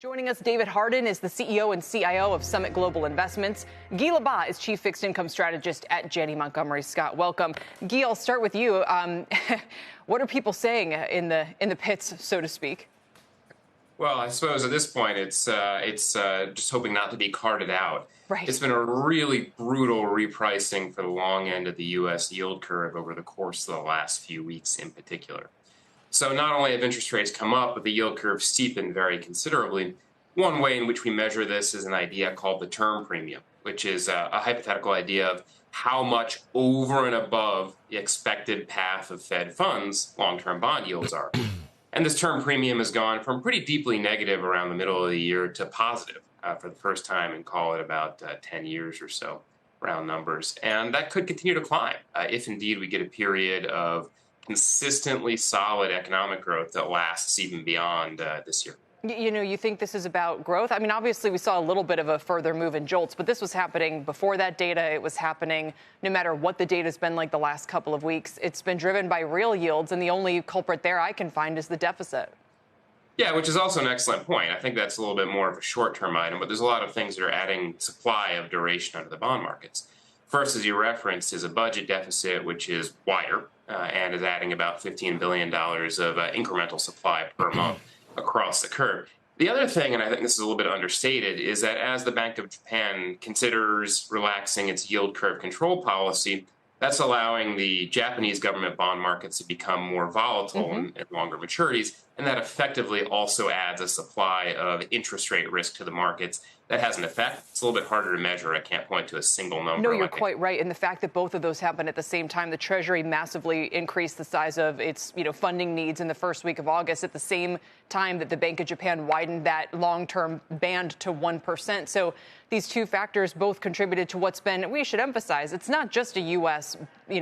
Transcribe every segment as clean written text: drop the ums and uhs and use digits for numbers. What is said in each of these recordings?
Joining us, David Hardin is the CEO and CIO of Summit Global Investments. Guy Labat is Chief Fixed Income Strategist at Janney Montgomery Scott. Welcome. Guy, I'll start with you. What are people saying in the pits, so to speak? Well, I suppose at this point, it's just hoping not to be carted out. Right. It's been a really brutal repricing for the long end of the U.S. yield curve over the course of the last few weeks in particular. So not only have interest rates come up, but the yield curve steepened very considerably. One way in which we measure this is an idea called the term premium, which is a hypothetical idea of how much over and above the expected path of Fed funds long-term bond yields are. And this term premium has gone from pretty deeply negative around the middle of the year to positive for the first time in, call it, about 10 years or so, round numbers. And that could continue to climb if indeed we get a period of consistently solid economic growth that lasts even beyond this year. You know, you think this is about growth? I mean, obviously, we saw a little bit of a further move in jolts, but this was happening before that data. It was happening no matter what the data's been like the last couple of weeks. It's been driven by real yields, and the only culprit there I can find is the deficit. Yeah, which is also an excellent point. I think that's a little bit more of a short-term item, but there's a lot of things that are adding supply of duration under the bond markets. First, as you referenced, is a budget deficit, which is wider and is adding about $15 billion of incremental supply per month across the curve. The other thing, and I think this is a little bit understated, is that as the Bank of Japan considers relaxing its yield curve control policy, that's allowing the Japanese government bond markets to become more volatile and longer maturities, and that effectively also adds a supply of interest rate risk to the markets. That has an effect. It's a little bit harder to measure. I can't point to a single number. No, you're quite right. And the fact that both of those happened at the same time, the Treasury massively increased the size of its funding needs in the first week of August at the same time that the Bank of Japan widened that long-term band to 1%. So these two factors both contributed to what's been, we should emphasize, it's not just a U.S.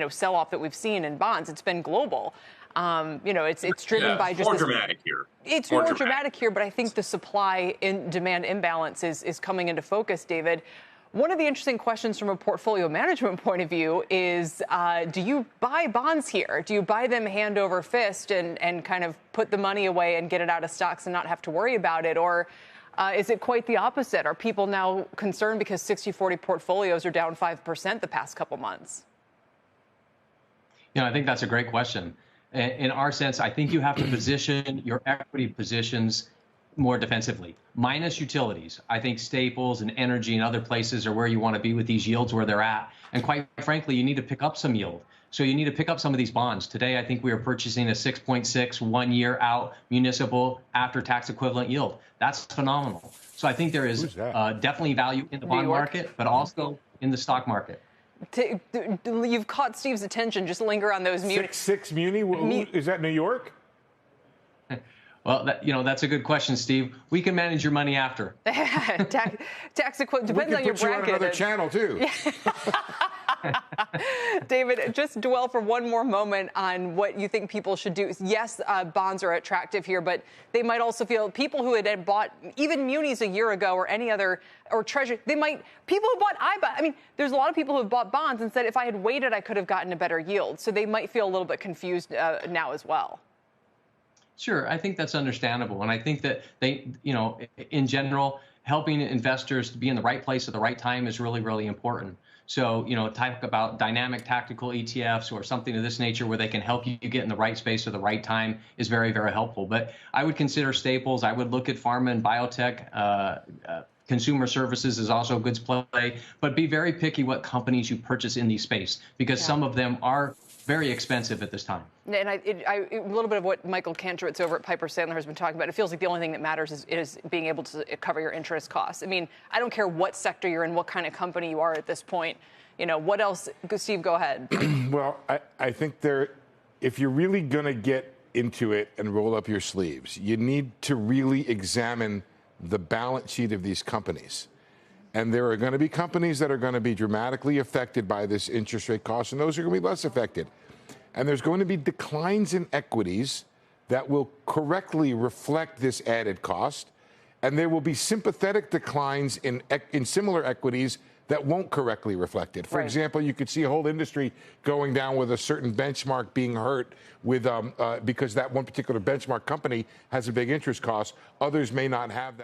Sell-off that we've seen in bonds. It's been global. It's driven by just more dramatic here. It's more dramatic here, but I think the supply and demand imbalance is coming into focus, David. One of the interesting questions from a portfolio management point of view is, do you buy bonds here? Do you buy them hand over fist and kind of put the money away and get it out of stocks and not have to worry about it? Or is it quite the opposite? Are people now concerned because 60-40 portfolios are down 5% the past couple months? I think that's a great question. In our sense, I think you have to position your equity positions more defensively, minus utilities. I think staples and energy and other places are where you want to be with these yields where they're at. And quite frankly, you need to pick up some yield. So you need to pick up some of these bonds. Today, I think we are purchasing a 6.6 1-year out municipal after tax equivalent yield. That's phenomenal. So I think there is definitely value in the bond market, but also in the stock market. You've caught Steve's attention. Just linger on those. 6.6 muni? Is that New York? Well, that's a good question, Steve. We can manage your money after. Tax equivalent depends on your bracket. We can put you on another channel too. David, just dwell for one more moment on what you think people should do. Yes, bonds are attractive here, but they might also feel people who had bought even munis a year ago or any other or treasury, people who bought there's a lot of people who have bought bonds and said, if I had waited, I could have gotten a better yield. So they might feel a little bit confused now as well. Sure, I think that's understandable. And I think that in general, helping investors to be in the right place at the right time is really, really important. So, talk about dynamic tactical ETFs or something of this nature where they can help you get in the right space at the right time is very, very helpful. But I would consider staples. I would look at pharma and biotech. Consumer services is also a good play. But be very picky what companies you purchase in these space, because some of them are very expensive at this time. And a little bit of what Michael Kantrowitz over at Piper Sandler has been talking about. It feels like the only thing that matters is being able to cover your interest costs. I mean, I don't care what sector you're in, what kind of company you are at this point. What else? Steve, go ahead. Well, I think if you're really going to get into it and roll up your sleeves, you need to really examine the balance sheet of these companies. And there are going to be companies that are going to be dramatically affected by this interest rate cost, and those are going to be less affected. And there's going to be declines in equities that will correctly reflect this added cost. And there will be sympathetic declines in similar equities that won't correctly reflect it. For example, you could see a whole industry going down with a certain benchmark being hurt with because that one particular benchmark company has a big interest cost. Others may not have that.